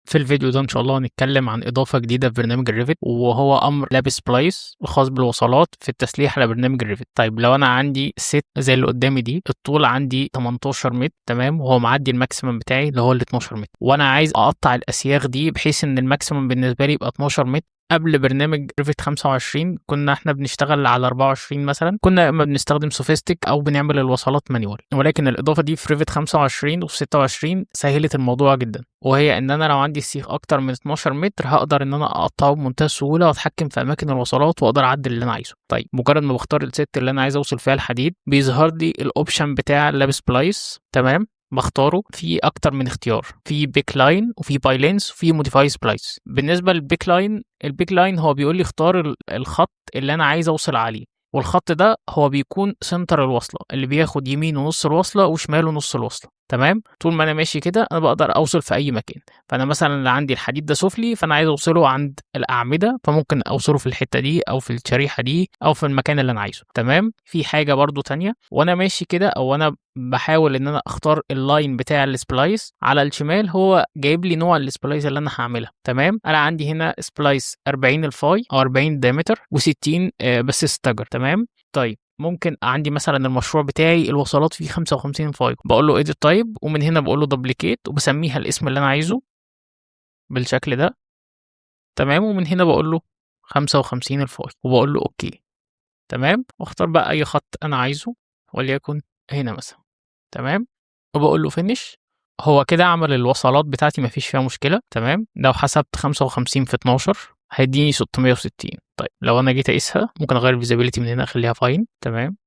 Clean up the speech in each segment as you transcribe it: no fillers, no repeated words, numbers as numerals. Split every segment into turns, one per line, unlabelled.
في الفيديو ده ان شاء الله هنتكلم عن اضافه جديده في برنامج الريفت، وهو امر لاب سبلايس الخاص بالوصلات في التسليح على برنامج الريفت. طيب لو انا عندي ست زي اللي قدامي دي، الطول عندي 18 متر تمام، وهو معدي الماكسيمم بتاعي اللي هو ال 12 متر، وانا عايز اقطع الاسياخ دي بحيث ان الماكسيمم بالنسبه لي يبقى 12 متر. قبل برنامج ريفت 25 كنا احنا بنشتغل على 24 مثلا، كنا اما بنستخدم سوفيستيك او بنعمل الوصلات مانيوال، ولكن الاضافه دي في ريفت 25 وفي 26 سهلت الموضوع جدا، وهي ان انا لو عندي السيخ اكتر من 12 متر هقدر ان انا اقطعه بمنتهى السهوله واتحكم في اماكن الوصلات واقدر اعدل اللي انا عايزه. طيب مجرد ما بختار الست اللي انا عايز اوصل فيها الحديد بيظهر لي الاوبشن بتاع اللاب سبلايس تمام، بختاره في اكتر من اختيار، في بيك لاين وفي باي لينس وفي موديفاي سبلايس. بالنسبه للبيك لاين، البيك لاين هو بيقول لي اختار الخط اللي انا عايز اوصل عليه، والخط ده هو بيكون سنتر الوصله اللي بياخد يمينه نص الوصله وشماله نص الوصله تمام. طول ما انا ماشي كده انا بقدر اوصل في اي مكان. فانا مثلا اللي عندي الحديد ده سفلي، فانا عايز اوصله عند الاعمده، فممكن اوصله في الحته دي او في الشريحه دي او في المكان اللي انا عايزه تمام. في حاجه برضو تانية، وانا ماشي كده او انا بحاول ان انا اختار اللاين بتاع السبلايس على الشمال، هو جايب لي نوع السبلايس اللي انا هعملها تمام. انا عندي هنا سبلايس 40 الفاي او 40 الدايمتر و60 بس ستاجر تمام. طيب ممكن عندي مثلا المشروع بتاعي الوصلات فيه 55 فاي، بقول له edit type ومن هنا بقول له duplicate وبسميها الاسم اللي انا عايزه بالشكل ده تمام، ومن هنا بقول له 55 الفاي وبقول له اوكي تمام، واختار بقى اي خط انا عايزه وليكن هنا مثلا تمام، وبقول له finish. هو كده عمل الوصلات بتاعتي مفيش فيها مشكلة تمام. لو حسبت 55 في 12 هيديني 660. طيب لو انا جيت اقيسها ممكن اغير الفيزابيليتي من هنا اخليها فاين تمام،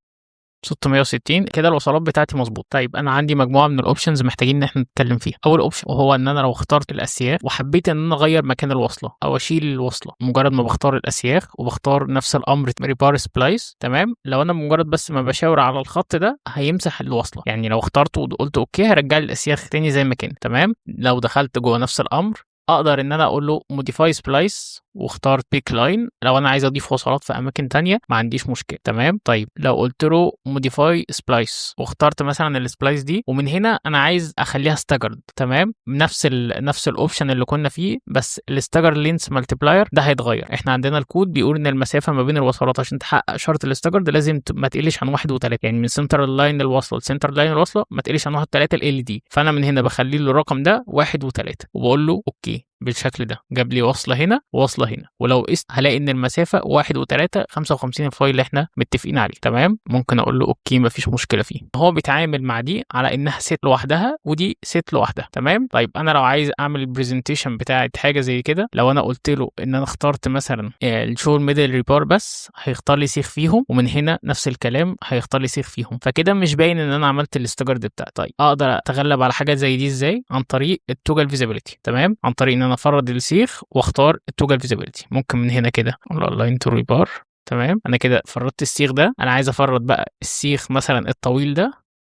660 كده الوصلات بتاعتي مظبوط. طيب انا عندي مجموعه من الاوبشنز محتاجين ان احنا نتكلم فيها. اول اوبشن وهو ان انا لو اخترت الاسياخ وحبيت ان انا اغير مكان الوصله او اشيل الوصله، مجرد ما بختار الاسياخ وبختار نفس الامر ريبار سبلايس تمام، لو انا مجرد بس ما بشاور على الخط ده هيمسح الوصله، يعني لو اخترته وقلت اوكي هرجع لي الاسياخ تاني زي ما كان تمام. لو دخلت جوه نفس الامر اقدر ان انا اقول له موديفاي سبلايس واختار بيك لاين لو انا عايز اضيف وصلات في اماكن تانية ما عنديش مشكله تمام. طيب لو قلت له موديفاي سبلايس واخترت مثلا السبلايس دي ومن هنا انا عايز اخليها ستاجرد تمام، نفس الاوبشن اللي كنا فيه، بس الستاجر لينس مالتيبلاير ده هيتغير. احنا عندنا الكود بيقول ان المسافه ما بين الوصلات عشان تحقق شرط الستاجرد لازم ما تقلش عن 1 و3، يعني من سنتر اللاين الوصله لسنتر لاين الوصله ما تقلش عن 1 و3 ال دي. فانا من هنا بخلي له الرقم ده 1 و3 وبقول له اوكي بالشكل ده، جاب لي وصله هنا ووصله هنا، ولو قست هلاقي ان المسافه 1 و3 55 الفاي اللي احنا متفقين عليه تمام. ممكن اقول له اوكي مفيش مشكله فيه. هو بيتعامل مع دي على انها ست لوحدها ودي ست لوحدها تمام. طيب انا لو عايز اعمل البرزنتيشن بتاعت حاجه زي كده، لو انا قلت له ان انا اخترت مثلا الشو ميدل ريبار بس هيختار لي سيخ فيهم، ومن هنا نفس الكلام هيختار لي سيخ فيهم، فكده مش باين ان انا عملت الاستجارد بتاعي. طيب اقدر اتغلب على حاجه زي دي ازاي؟ عن طريق التوجل فيزابيليتي تمام، عن طريق ان انا افرد السيخ واختار التوجل فيزابيليتي. ممكن من هنا كده اقول له الاين تو ريبار تمام، انا كده فردت السيخ ده، انا عايز افرد بقى السيخ مثلا الطويل ده،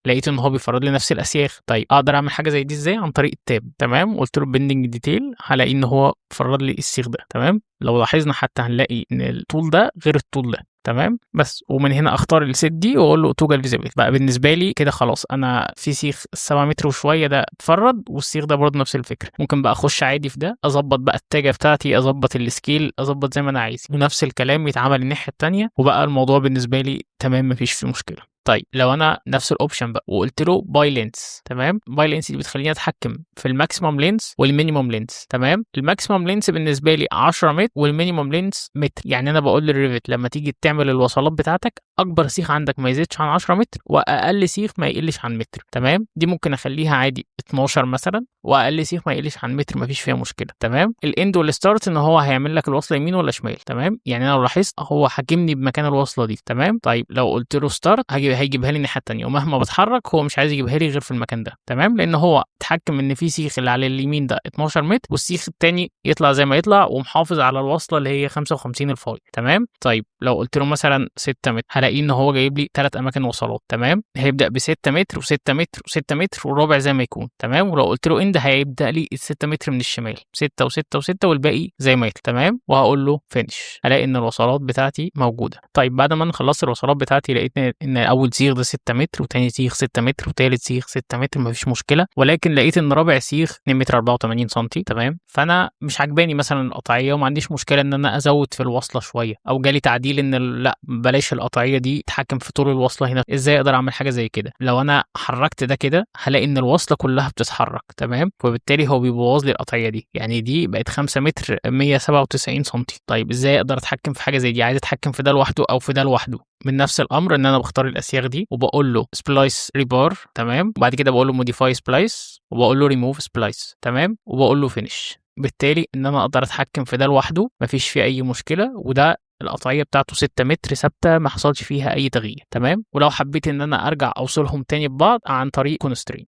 لقيت ان هو بيفرد لي نفس الاسياخ. طيب اقدر اعمل حاجه زي دي ازاي؟ عن طريق التاب تمام، قلت له بيندنج ديتيل هلاقي ان هو فرد لي السيخ ده تمام. لو لاحظنا حتى هنلاقي ان الطول ده غير الطول ده تمام بس. ومن هنا اختار الست دي واقول له توجل فيزابيليتي بقى. بالنسبه لي كده خلاص انا في سيخ 7 متر وشويه ده اتفرد، والسيخ ده برضه نفس الفكره. ممكن بقى اخش عادي في ده، اظبط بقى التاجه بتاعتي، اظبط السكيل، اظبط زي ما انا عايز، ونفس الكلام يتعمل الناحيه الثانيه، وبقى الموضوع بالنسبه لي تمام مفيش فيه مشكله. طيب لو انا نفس الاوبشن بقى وقلت له باي لينس تمام، باي لينس دي بتخليني اتحكم في الماكسيمم لينس والمينيمم لينس تمام. الماكسيمم لينس بالنسبه لي 10 متر والمينيمم لينس متر، يعني انا بقول للريفت لما تيجي تعمل الوصلات بتاعتك اكبر سيخ عندك ما يزيدش عن 10 متر واقل سيخ ما يقلش عن متر تمام. دي ممكن اخليها عادي 12 مثلا، واقل سيخ ما يقلش عن متر مفيش فيها مشكله تمام. الاند والستارت ان هو هيعمل لك الوصله يمين ولا شمال تمام، يعني انا لو لاحظت هو حاكمني بمكان الوصله دي تمام. طيب لو قلت له ستارت هيجيبها لي الناحيه الثانيه، ومهما بتحرك هو مش عايز يجيبها لي غير في المكان ده تمام، لان هو اتحكم ان في سيخ اللي على اليمين ده 12 متر والسيخ الثاني يطلع زي ما يطلع، ومحافظ على الوصله اللي هي 55 الفاي تمام. طيب لو قلت له مثلا 6 متر هلاقي ان هو جايب لي 3 اماكن وصلات تمام، هيبدا ب 6 متر و6 متر و6 متر وربع زي ما يكون تمام. ولو قلت له اند هيبدا لي ال 6 متر من الشمال 6 و6 و6 والباقي زي ما يطلع تمام، وهقول له فينش هلاقي ان الوصلات بتاعتي موجوده. طيب بعد ما انا خلصت الوصلات بتاعتي لقيت ان او اول سيخ ده 6 متر، وتاني سيخ 6 متر، وتالت سيخ 6 متر، مفيش مشكله. ولكن لقيت ان رابع سيخ 2 متر 84 سم، تمام. فانا مش عجباني مثلا القطعيه، وما عنديش مشكله ان انا ازود في الوصله شويه، او جالي تعديل ان لا بلاش القطعيه دي تتحكم في طول الوصله هنا. ازاي اقدر اعمل حاجه زي كده؟ لو انا حركت ده كده هلاقي ان الوصله كلها بتتحرك، تمام، وبالتالي هو بيبوظ لي القطعيه دي. يعني دي بقت 5 متر 197 سم. طيب ازاي اقدر اتحكم في حاجه زي دي؟ عايز اتحكم في ده لوحده او في ده لوحده. من نفس الامر ان انا بختار الاسياخ دي وبقول له سبلايس ريبار، تمام، وبعد كده بقول له موديفاي سبلايس، وبقول له ريموف سبلايس، تمام، وبقول له فينيش. بالتالي ان انا اقدر اتحكم في ده لوحده، مفيش فيه اي مشكله، وده القطعيه بتاعته 6 متر ثابته ما حصلش فيها اي تغيير، تمام. ولو حبيت ان انا ارجع اوصلهم تاني ببعض عن طريق كونسترين.